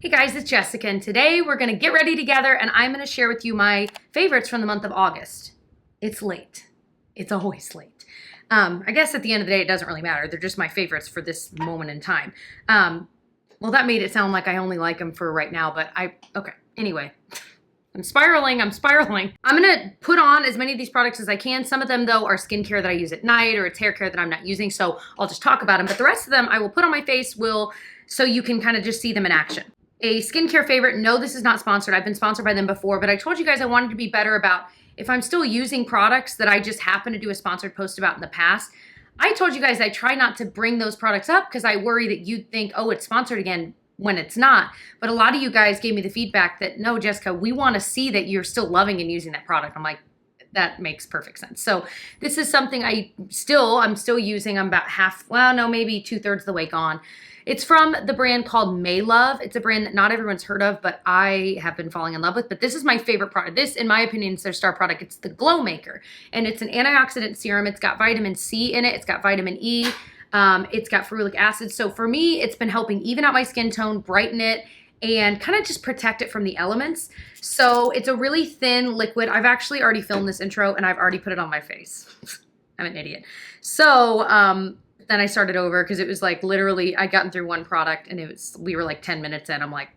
Hey guys, it's Jessica, and today we're gonna get ready together and I'm gonna share with you my favorites from the month of August. It's late. It's always late. I guess at the end of the day, it doesn't really matter. They're just my favorites for this moment in time. Well, that made it sound like I only like them for right now, but okay, anyway. I'm spiraling. I'm gonna put on as many of these products as I can. Some of them though are skincare that I use at night or it's hair care that I'm not using, so I'll just talk about them. But the rest of them I will put on my face so you can kind of just see them in action. A skincare favorite, no, this is not sponsored. I've been sponsored by them before, but I told you guys I wanted to be better about if I'm still using products that I just happen to do a sponsored post about in the past. I told you guys I try not to bring those products up because I worry that you'd think, oh, it's sponsored again, when it's not. But a lot of you guys gave me the feedback that, no, Jessica, we want to see that you're still loving and using that product. I'm like, that makes perfect sense. So this is something I'm still using. I'm about half, well, no, maybe 2/3 of the way gone. It's from the brand called Maelove. It's a brand that not everyone's heard of, but I have been falling in love with. But this is my favorite product. This, in my opinion, is their star product. It's the Glow Maker. And it's an antioxidant serum. It's got vitamin C in it. It's got vitamin E. It's got ferulic acid. So for me, it's been helping even out my skin tone, brighten it, and kind of just protect it from the elements. So it's a really thin liquid. I've actually already filmed this intro and I've already put it on my face. I'm an idiot. So then I started over because it was like literally I'd gotten through one product and we were like 10 minutes in. I'm like,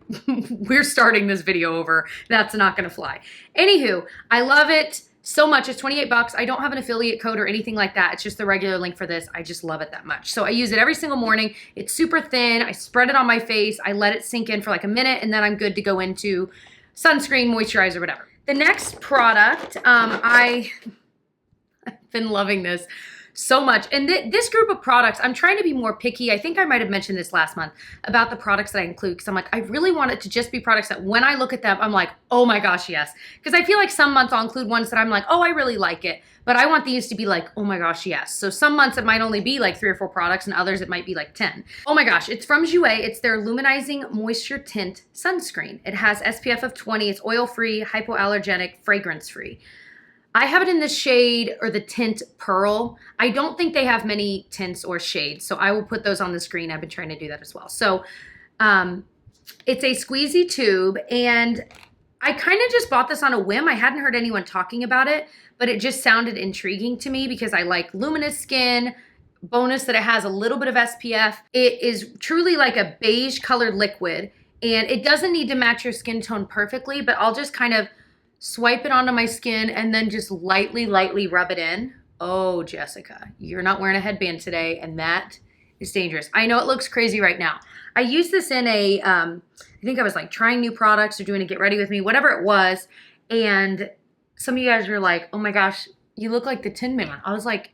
we're starting this video over. That's not gonna fly. Anywho, I love it so much. It's 28 bucks. I don't have an affiliate code or anything like that. It's just the regular link for this. I just love it that much. So I use it every single morning. It's super thin. I spread it on my face. I let it sink in for like a minute and then I'm good to go into sunscreen, moisturizer, whatever. The next product, I've been loving this so much. And this group of products, I'm trying to be more picky. I think I might have mentioned this last month about the products that I include because I'm like, I really want it to just be products that when I look at them, I'm like, oh my gosh, yes. Because I feel like some months I'll include ones that I'm like, oh, I really like it. But I want these to be like, oh my gosh, yes. So some months it might only be like 3 or 4 products and others it might be like 10. Oh my gosh, it's from Jouer. It's their Luminizing Moisture Tint Sunscreen. It has SPF of 20. It's oil-free, hypoallergenic, fragrance-free. I have it in the shade or the tint Pearl. I don't think they have many tints or shades, so I will put those on the screen. I've been trying to do that as well. So it's a squeezy tube, and I kind of just bought this on a whim. I hadn't heard anyone talking about it, but it just sounded intriguing to me because I like luminous skin. Bonus that it has a little bit of SPF. It is truly like a beige colored liquid, and it doesn't need to match your skin tone perfectly, but I'll just kind of swipe it onto my skin and then just lightly rub it in. Oh, Jessica, you're not wearing a headband today, and that is dangerous. I know it looks crazy right now. I used this in I think I was like trying new products or doing a get ready with me, whatever it was, and some of you guys were like, oh my gosh, you look like the Tin Man. I was like,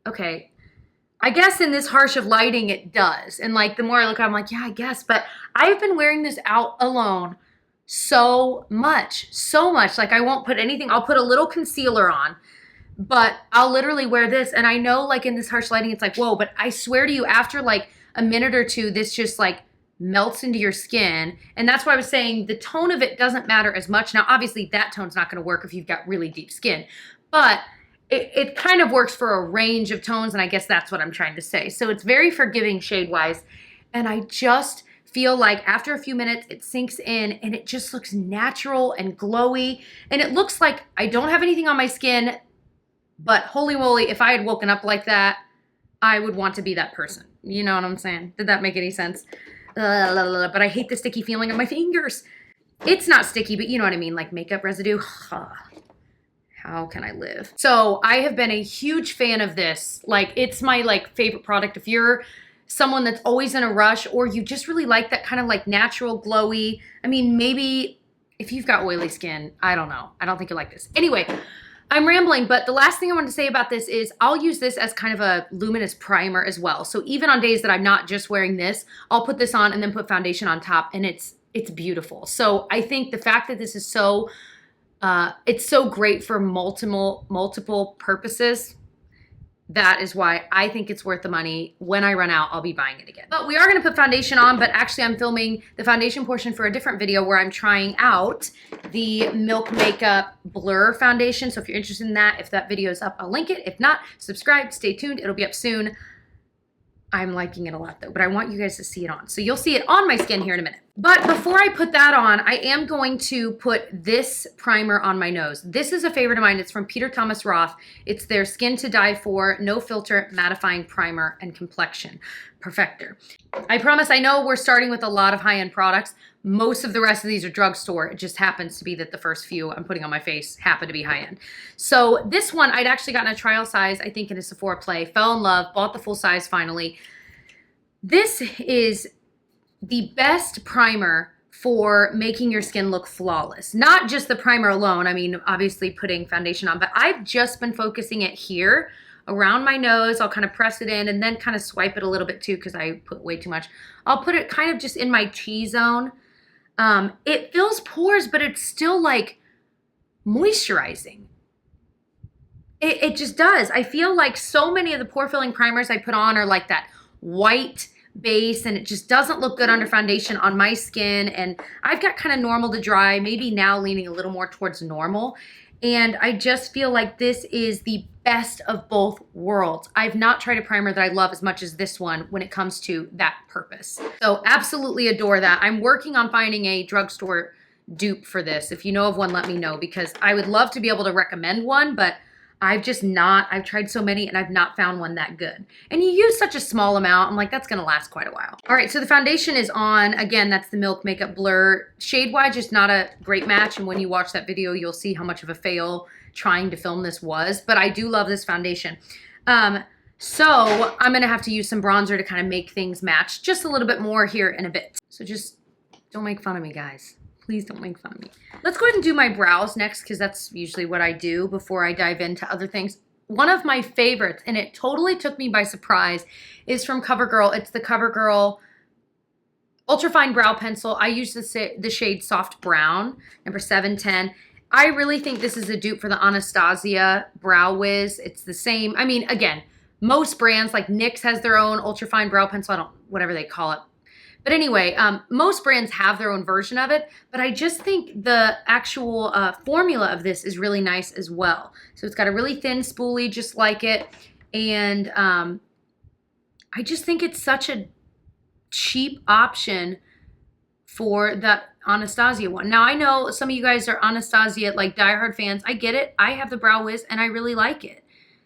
okay, I guess in this harsh of lighting it does. And like the more I look, I'm like, yeah, I guess. But I've been wearing this out alone so much. Like I won't put anything, I'll put a little concealer on, but I'll literally wear this. And I know like in this harsh lighting, it's like, whoa, but I swear to you, after like a minute or two, this just like melts into your skin. And that's why I was saying the tone of it doesn't matter as much. Now, obviously that tone's not going to work if you've got really deep skin, but it kind of works for a range of tones. And I guess that's what I'm trying to say. So it's very forgiving shade wise. And I just feel like after a few minutes, it sinks in and it just looks natural and glowy. And it looks like I don't have anything on my skin, but holy moly, if I had woken up like that, I would want to be that person. You know what I'm saying? Did that make any sense? But I hate the sticky feeling of my fingers. It's not sticky, but you know what I mean? Like makeup residue. How can I live? So I have been a huge fan of this. Like it's my like favorite product. If you're someone that's always in a rush or you just really like that kind of like natural glowy. I mean, maybe if you've got oily skin, I don't know. I don't think you like this. Anyway, I'm rambling, but the last thing I want to say about this is I'll use this as kind of a luminous primer as well. So even on days that I'm not just wearing this, I'll put this on and then put foundation on top and it's beautiful. So I think the fact that this is so, it's so great for multiple purposes. That is why I think it's worth the money. When I run out, I'll be buying it again. But we are going to put foundation on, but actually I'm filming the foundation portion for a different video where I'm trying out the Milk Makeup Blur foundation. So if you're interested in that, if that video is up, I'll link it. If not, subscribe, stay tuned. It'll be up soon. I'm liking it a lot though, but I want you guys to see it on. So you'll see it on my skin here in a minute. But before I put that on, I am going to put this primer on my nose. This is a favorite of mine. It's from Peter Thomas Roth. It's their Skin to Die For No Filter Mattifying Primer and Complexion Perfector. I promise, I know we're starting with a lot of high-end products. Most of the rest of these are drugstore. It just happens to be that the first few I'm putting on my face happen to be high-end. So this one, I'd actually gotten a trial size, I think in a Sephora play, fell in love, bought the full size finally. This is the best primer for making your skin look flawless. Not just the primer alone. I mean, obviously putting foundation on, but I've just been focusing it here around my nose. I'll kind of press it in and then kind of swipe it a little bit too because I put way too much. I'll put it kind of just in my T-zone. It fills pores, but it's still like moisturizing. It just does. I feel like so many of the pore filling primers I put on are like that white base, and it just doesn't look good under foundation on my skin. And I've got kind of normal to dry, maybe now leaning a little more towards normal. And I just feel like this is the best of both worlds. I've not tried a primer that I love as much as this one when it comes to that purpose. So absolutely adore that. I'm working on finding a drugstore dupe for this. If you know of one, let me know, because I would love to be able to recommend one, but I've tried so many and I've not found one that good. And you use such a small amount, I'm like, that's gonna last quite a while. All right, so the foundation is on. Again, that's the Milk Makeup Blur. Shade-wise, just not a great match, and when you watch that video, you'll see how much of a fail trying to film this was, but I do love this foundation. So I'm gonna have to use some bronzer to kind of make things match just a little bit more here in a bit. So just don't make fun of me, guys. Please don't make fun of me. Let's go ahead and do my brows next, because that's usually what I do before I dive into other things. One of my favorites, and it totally took me by surprise, is from Covergirl. It's the Covergirl Ultrafine Brow Pencil. I use the shade Soft Brown, number 710. I really think this is a dupe for the Anastasia Brow Wiz. It's the same. I mean, again, most brands, like NYX has their own Ultrafine Brow Pencil, whatever they call it. But anyway, most brands have their own version of it, but I just think the actual formula of this is really nice as well. So it's got a really thin spoolie, just like it. And I just think it's such a cheap option for that Anastasia one. Now, I know some of you guys are Anastasia, like diehard fans. I get it. I have the Brow Wiz, and I really like it.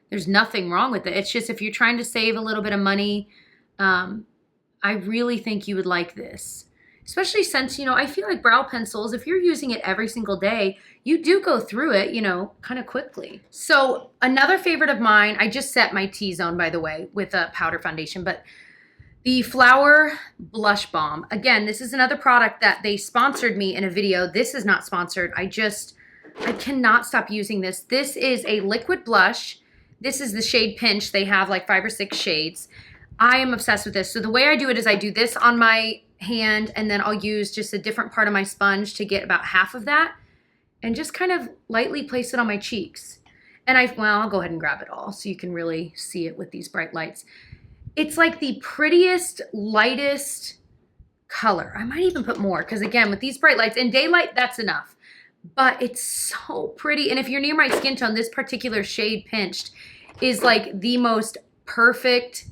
There's nothing wrong with it. It's just if you're trying to save a little bit of money, I really think you would like this, especially since, you know, I feel like brow pencils, if you're using it every single day, you do go through it, you know, kind of quickly. So another favorite of mine, I just set my T-zone, by the way, with a powder foundation, but the Flower Blush Balm. Again, this is another product that they sponsored me in a video. This is not sponsored. I cannot stop using this. This is a liquid blush. This is the shade Pinch. They have like 5 or 6 shades. I am obsessed with this. So the way I do it is I do this on my hand, and then I'll use just a different part of my sponge to get about half of that and just kind of lightly place it on my cheeks. And I'll go ahead and grab it all so you can really see it with these bright lights. It's like the prettiest, lightest color. I might even put more because, again, with these bright lights, in daylight, that's enough. But it's so pretty. And if you're near my skin tone, this particular shade Pinched is like the most perfect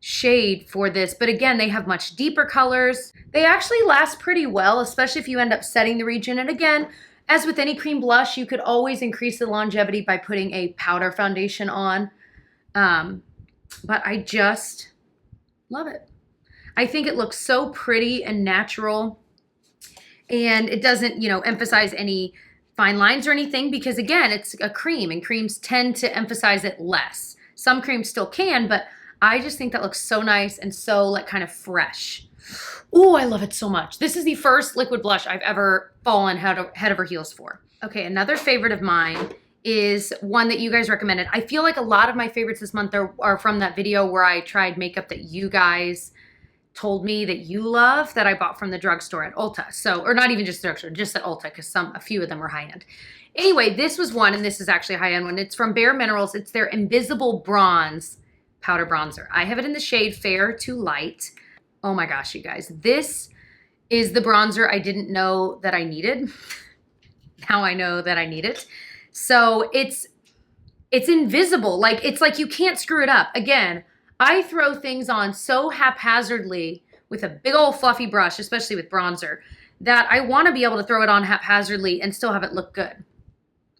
shade for this. But again, they have much deeper colors. They actually last pretty well, especially if you end up setting the region. And again, as with any cream blush, you could always increase the longevity by putting a powder foundation on. But I just love it. I think it looks so pretty and natural, and it doesn't, you know, emphasize any fine lines or anything, because again, it's a cream and creams tend to emphasize it less. Some creams still can, but I just think that looks so nice and so like kind of fresh. Oh, I love it so much. This is the first liquid blush I've ever fallen head over heels for. Okay, another favorite of mine is one that you guys recommended. I feel like a lot of my favorites this month are from that video where I tried makeup that you guys told me that you love, that I bought from the drugstore at Ulta. So, or not even just the drugstore, just at Ulta, because a few of them were high-end. Anyway, this was one, and this is actually a high-end one. It's from Bare Minerals. It's their Invisible Bronze Powder Bronzer. I have it in the shade Fair to Light. Oh my gosh, you guys. This is the bronzer I didn't know that I needed. Now I know that I need it. So it's invisible. Like, it's like you can't screw it up. Again, I throw things on so haphazardly with a big old fluffy brush, especially with bronzer, that I want to be able to throw it on haphazardly and still have it look good,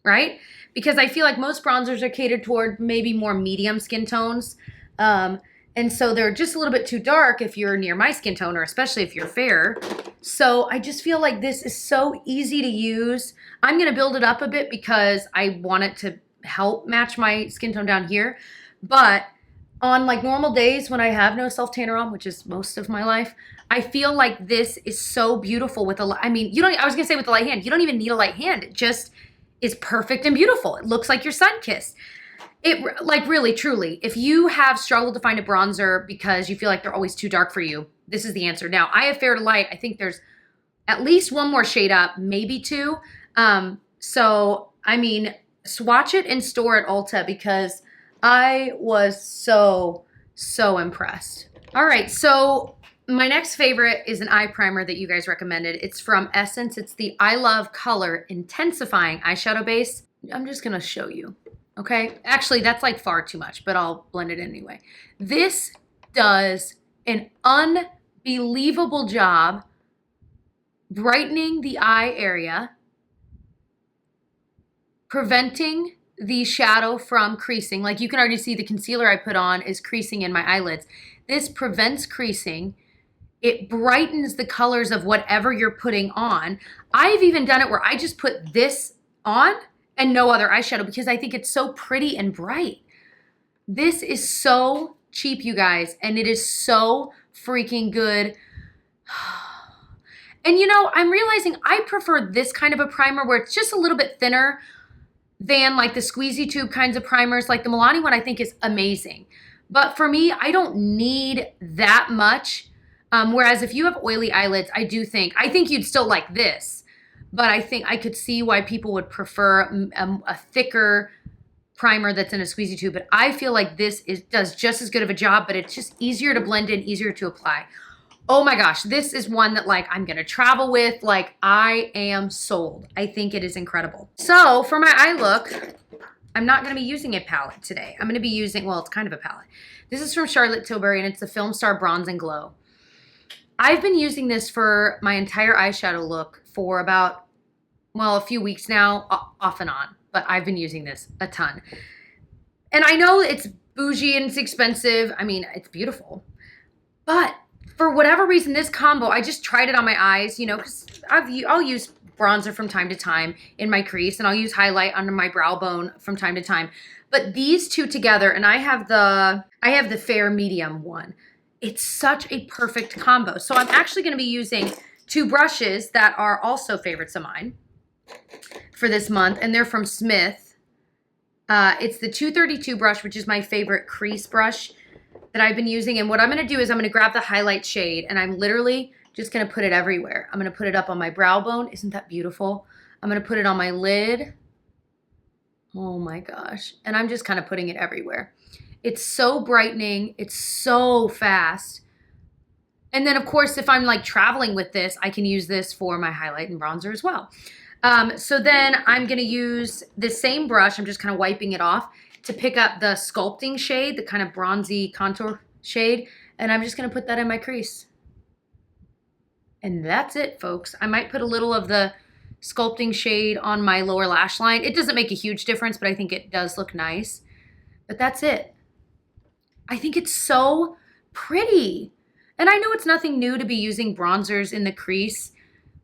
right? Because I feel like most bronzers are catered toward maybe more medium skin tones. And so they're just a little bit too dark if you're near my skin tone, or especially if you're fair. So I just feel like this is so easy to use. I'm going to build it up a bit because I want it to help match my skin tone down here. But on like normal days when I have no self-tanner on, which is most of my life, I feel like this is so beautiful with a, I mean, I was going to say with a light hand, you don't even need a light hand. It just is perfect and beautiful. It looks like you're sun-kissed. It, like, really, truly, if you have struggled to find a bronzer because you feel like they're always too dark for you, this is the answer. Now, I have fair to light. I think there's at least one more shade up, maybe two. So, I mean, swatch it in store at Ulta because I was so impressed. All right, so my next favorite is an eye primer that you guys recommended. It's from Essence. It's the I Love Color Intensifying eyeshadow base. I'm just gonna show you, okay? Actually, that's like far too much, but I'll blend it anyway. This does an unbelievable job brightening the eye area, preventing the shadow from creasing. Like, you can already see the concealer I put on is creasing in my eyelids. This prevents creasing. It brightens the colors of whatever you're putting on. I've even done it where I just put this on and no other eyeshadow because I think it's so pretty and bright. This is so cheap, you guys, and it is so freaking good. And you know, I'm realizing I prefer this kind of a primer where it's just a little bit thinner than like the squeezy tube kinds of primers. Like the Milani one I think is amazing. But for me, I don't need that much. Whereas if you have oily eyelids, I think you'd still like this. But I think I could see why people would prefer a thicker primer that's in a squeezy tube. But I feel like this does just as good of a job, but it's just easier to blend in, easier to apply. Oh my gosh, this is one that like I'm gonna travel with. Like, I am sold. I think it is incredible. So for my eye look, I'm not gonna be using a palette today. I'm gonna be using, well, it's kind of a palette. This is from Charlotte Tilbury and it's the Filmstar Bronze and Glow. I've been using this for my entire eyeshadow look for about, well, a few weeks now, off and on, but I've been using this a ton. And I know it's bougie and it's expensive. I mean, it's beautiful, but for whatever reason, this combo, I just tried it on my eyes, you know, because I'll use bronzer from time to time in my crease, and I'll use highlight under my brow bone from time to time. But these two together, and I have the fair medium one. It's such a perfect combo. So I'm actually going to be using two brushes that are also favorites of mine for this month, and they're from Smith. It's the 232 brush, which is my favorite crease brush that I've been using. And what I'm going to do is I'm going to grab the highlight shade and I'm literally just going to put it everywhere. I'm going to put it up on my brow bone. Isn't that beautiful? I'm going to put it on my lid. Oh my gosh. And I'm just kind of putting it everywhere. It's so brightening. It's so fast. And then of course, if I'm like traveling with this, I can use this for my highlight and bronzer as well. So then I'm going to use the same brush. I'm just kind of wiping it off to pick up the sculpting shade, the kind of bronzy contour shade. And I'm just going to put that in my crease. And that's it, folks. I might put a little of the sculpting shade on my lower lash line. It doesn't make a huge difference, but I think it does look nice. But that's it. I think it's so pretty. And I know it's nothing new to be using bronzers in the crease,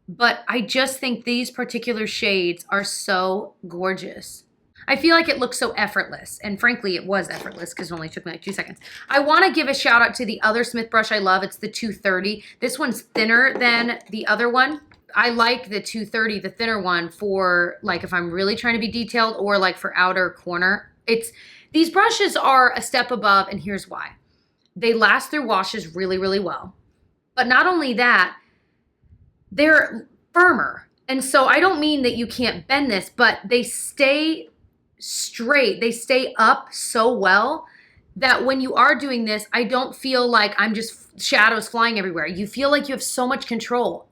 but I just think these particular shades are so gorgeous. I feel like it looks so effortless, and frankly, it was effortless because it only took me like 2 seconds. I want to give a shout out to the other Smith brush I love. It's the 230. This one's thinner than the other one. I like the 230, the thinner one, for like if I'm really trying to be detailed or like for outer corner. These brushes are a step above, and here's why. They last through washes really, really well. But not only that, they're firmer. And so I don't mean that you can't bend this, but they stay straight. They stay up so well that when you are doing this, I don't feel like I'm just shadows flying everywhere. You feel like you have so much control.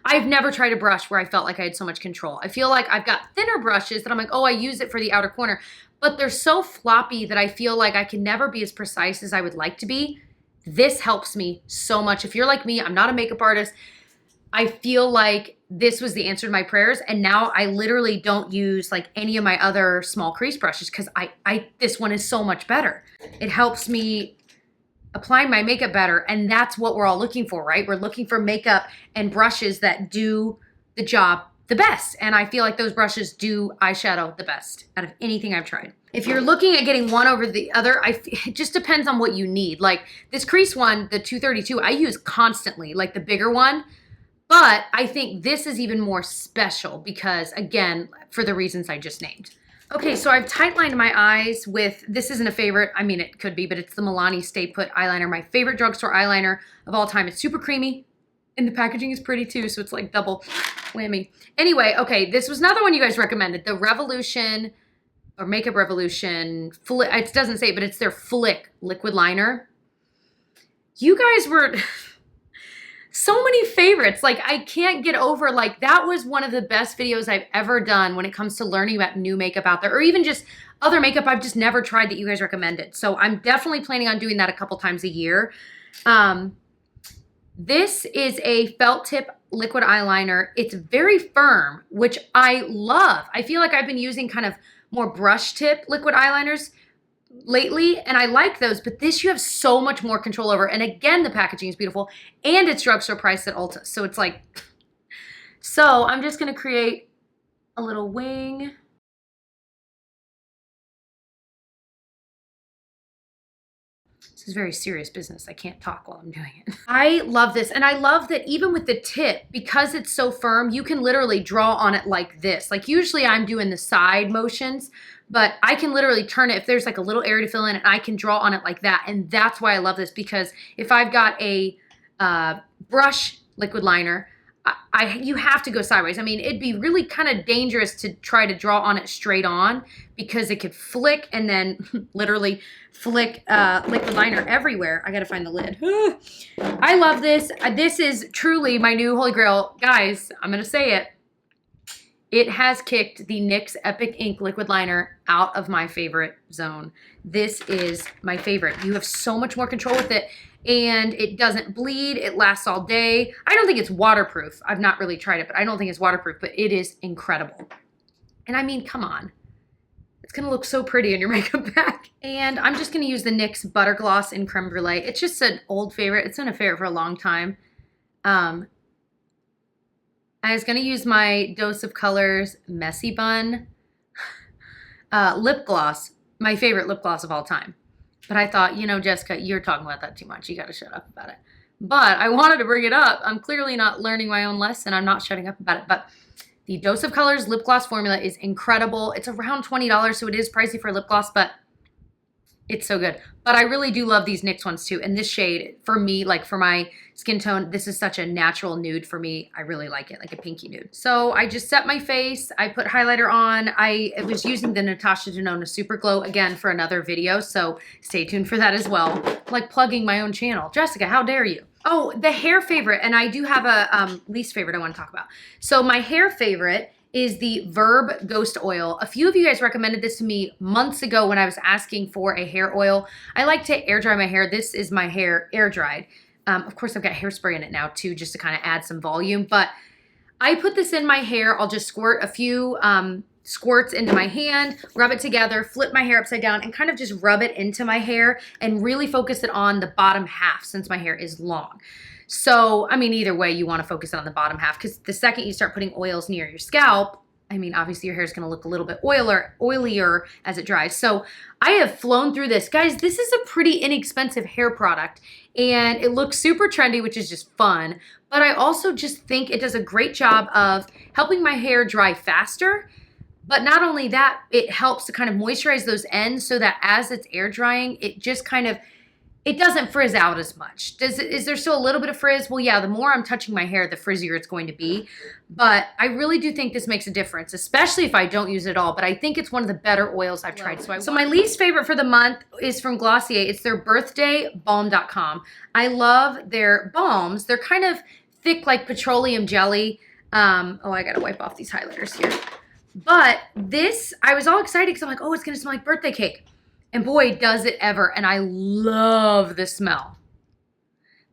I've never tried a brush where I felt like I had so much control. I feel like I've got thinner brushes that I'm like, oh, I use it for the outer corner, but they're so floppy that I feel like I can never be as precise as I would like to be. This helps me so much. If you're like me, I'm not a makeup artist. I feel like this was the answer to my prayers. And now I literally don't use like any of my other small crease brushes because this one is so much better. It helps me apply my makeup better. And that's what we're all looking for, right? We're looking for makeup and brushes that do the job the best. And I feel like those brushes do eyeshadow the best out of anything I've tried. If you're looking at getting one over the other, it just depends on what you need. Like this crease one, the 232, I use constantly, like the bigger one. But I think this is even more special because, again, for the reasons I just named. Okay, so I've tight lined my eyes with, this isn't a favorite, I mean it could be, but it's the Milani Stay Put eyeliner, my favorite drugstore eyeliner of all time. It's super creamy, and the packaging is pretty too, so it's like double whammy. Anyway, okay, this was another one you guys recommended, the Revolution, or Makeup Revolution, it doesn't say it, but it's their Flick liquid liner. You guys were... so many favorites. Like I can't get over, like that was one of the best videos I've ever done when it comes to learning about new makeup out there, or even just other makeup I've just never tried that you guys recommended. So I'm definitely planning on doing that a couple times a year. This is a felt tip liquid eyeliner. It's very firm, which I love. I feel like I've been using kind of more brush tip liquid eyeliners lately, and I like those, but this you have so much more control over. And again, the packaging is beautiful, and it's drugstore priced at Ulta. So it's like, so I'm just gonna create a little wing. This is very serious business. I can't talk while I'm doing it. I love this, and I love that even with the tip, because it's so firm, you can literally draw on it like this. Like usually I'm doing the side motions, but I can literally turn it if there's like a little area to fill in, and I can draw on it like that. And that's why I love this, because if I've got a brush liquid liner, you have to go sideways. I mean, it'd be really kind of dangerous to try to draw on it straight on, because it could flick and then literally flick liquid liner everywhere. I gotta find the lid. I love this. This is truly my new holy grail. Guys, I'm gonna say it. It has kicked the NYX Epic Ink liquid liner out of my favorite zone. This is my favorite. You have so much more control with it, and it doesn't bleed. It lasts all day. I don't think it's waterproof. I've not really tried it, but I don't think it's waterproof, but it is incredible. And I mean, come on. It's gonna look so pretty in your makeup bag. And I'm just gonna use the NYX Butter Gloss in Creme Brulee. It's just an old favorite. It's been a favorite for a long time. I was gonna use my Dose of Colors Messy Bun lip gloss, my favorite lip gloss of all time. But I thought, you know, Jessica, you're talking about that too much. You gotta shut up about it. But I wanted to bring it up. I'm clearly not learning my own lesson. I'm not shutting up about it. But the Dose of Colors lip gloss formula is incredible. It's around $20, so it is pricey for a lip gloss, but it's so good. But I really do love these NYX ones too. And this shade, for me, like for my skin tone, this is such a natural nude for me. I really like it, like a pinky nude. So I just set my face. I put highlighter on. I was using the Natasha Denona Super Glow again for another video. So stay tuned for that as well. Like plugging my own channel. Jessica, how dare you? Oh, the hair favorite. And I do have a least favorite I want to talk about. So my hair favorite is the Verb Ghost Oil. A few of you guys recommended this to me months ago when I was asking for a hair oil. I like to air dry my hair. This is my hair air dried. Of course, I've got hairspray in it now too, just to kind of add some volume. But I put this in my hair. I'll just squirt a few squirts into my hand, rub it together, flip my hair upside down, and kind of just rub it into my hair and really focus it on the bottom half since my hair is long. So, I mean, either way, you want to focus on the bottom half, because the second you start putting oils near your scalp, I mean, obviously your hair is going to look a little bit oilier as it dries. So I have flown through this. Guys, this is a pretty inexpensive hair product, and it looks super trendy, which is just fun. But I also just think it does a great job of helping my hair dry faster. But not only that, it helps to kind of moisturize those ends so that as it's air drying, it just kind of, it doesn't frizz out as much. Is there still a little bit of frizz? Well, yeah, the more I'm touching my hair, the frizzier it's going to be. But I really do think this makes a difference, especially if I don't use it at all. But I think it's one of the better oils I've tried. So my least favorite for the month is from Glossier. It's their birthday Balm.com. I love their balms. They're kind of thick like petroleum jelly. Oh, I gotta wipe off these highlighters here. But this, I was all excited because I'm like, oh, it's gonna smell like birthday cake. And boy, does it ever. And I love the smell.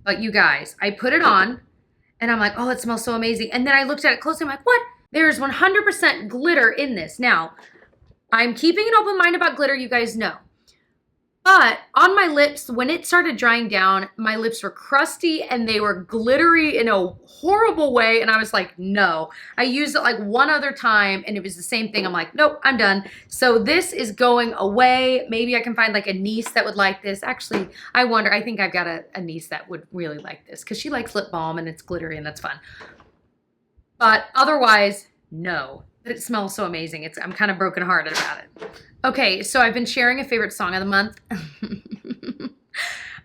But you guys, I put it on and I'm like, oh, it smells so amazing. And then I looked at it closely. I'm like, what? There's 100% glitter in this. Now, I'm keeping an open mind about glitter, you guys know. But on my lips, when it started drying down, my lips were crusty and they were glittery in a horrible way. And I was like, no. I used it like one other time and it was the same thing. I'm like, nope, I'm done. So this is going away. Maybe I can find like a niece that would like this. Actually, I wonder, I think I've got a niece that would really like this because she likes lip balm and it's glittery and that's fun. But otherwise, no. But it smells so amazing. I'm kind of brokenhearted about it. Okay, so I've been sharing a favorite song of the month.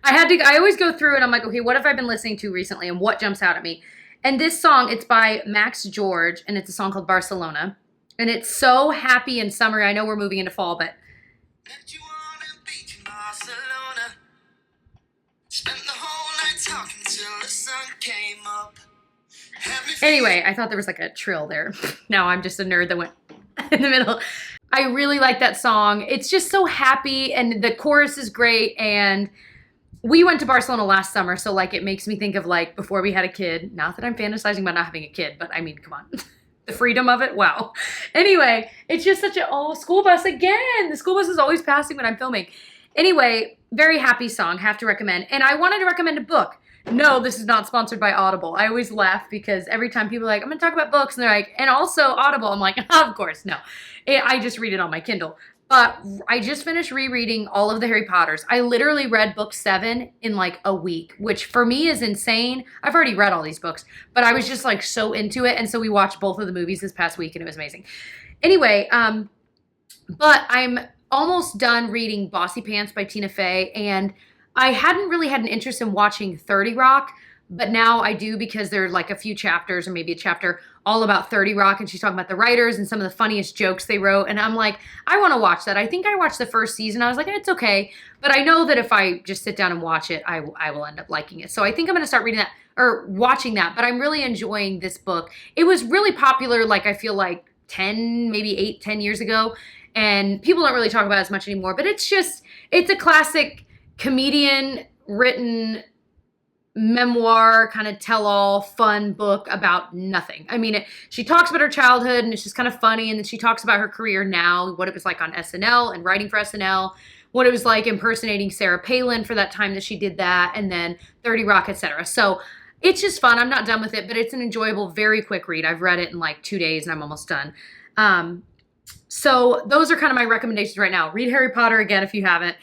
I always go through and I'm like, okay, what have I been listening to recently and what jumps out at me? And this song, it's by Max George and it's a song called Barcelona. And it's so happy and summery. I know we're moving into fall, but anyway, I thought there was like a trill there. Now I'm just a nerd that went in the middle. I really like that song. It's just so happy and the chorus is great. And we went to Barcelona last summer. So like it makes me think of like before we had a kid. Not that I'm fantasizing about not having a kid, but I mean, come on. The freedom of it. Wow. Anyway, it's just such a, oh, school bus again. The school bus is always passing when I'm filming. Anyway, very happy song. Have to recommend. And I wanted to recommend a book. No, this is not sponsored by Audible. I always laugh because every time people are like, I'm going to talk about books, and they're like, and also Audible. I'm like, of course, no. I just read it on my Kindle. But I just finished rereading all of the Harry Potters. I literally read book 7 in like a week, which for me is insane. I've already read all these books, but I was just like so into it. And so we watched both of the movies this past week and it was amazing. Anyway, but I'm almost done reading Bossypants by Tina Fey, and I hadn't really had an interest in watching 30 Rock, but now I do because there are like a few chapters or maybe a chapter all about 30 Rock, and she's talking about the writers and some of the funniest jokes they wrote, and I'm like, I want to watch that. I think I watched the first season. I was like, it's okay, but I know that if I just sit down and watch it, I will end up liking it. So I think I'm going to start reading that or watching that, but I'm really enjoying this book. It was really popular, like I feel like 10 years ago, and people don't really talk about it as much anymore, but it's a classic comedian written memoir, kind of tell-all fun book about nothing. I mean, she talks about her childhood and it's just kind of funny, and then she talks about her career now, what it was like on SNL and writing for SNL, what it was like impersonating Sarah Palin for that time that she did that, and then 30 Rock, etc. So it's just fun. I'm not done with it, but it's an enjoyable, very quick read. I've read it in like 2 days and I'm almost done. So those are kind of my recommendations right now. Read Harry Potter again if you haven't.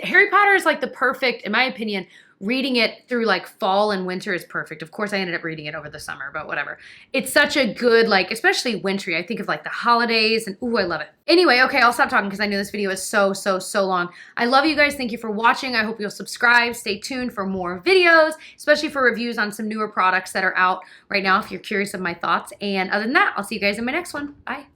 Harry Potter is like the perfect, in my opinion, reading it through like fall and winter is perfect. Of course, I ended up reading it over the summer, but whatever. It's such a good, like, especially wintry. I think of like the holidays and ooh, I love it. Anyway, okay, I'll stop talking because I know this video is so long. I love you guys. Thank you for watching. I hope you'll subscribe. Stay tuned for more videos, especially for reviews on some newer products that are out right now if you're curious of my thoughts. And other than that, I'll see you guys in my next one. Bye.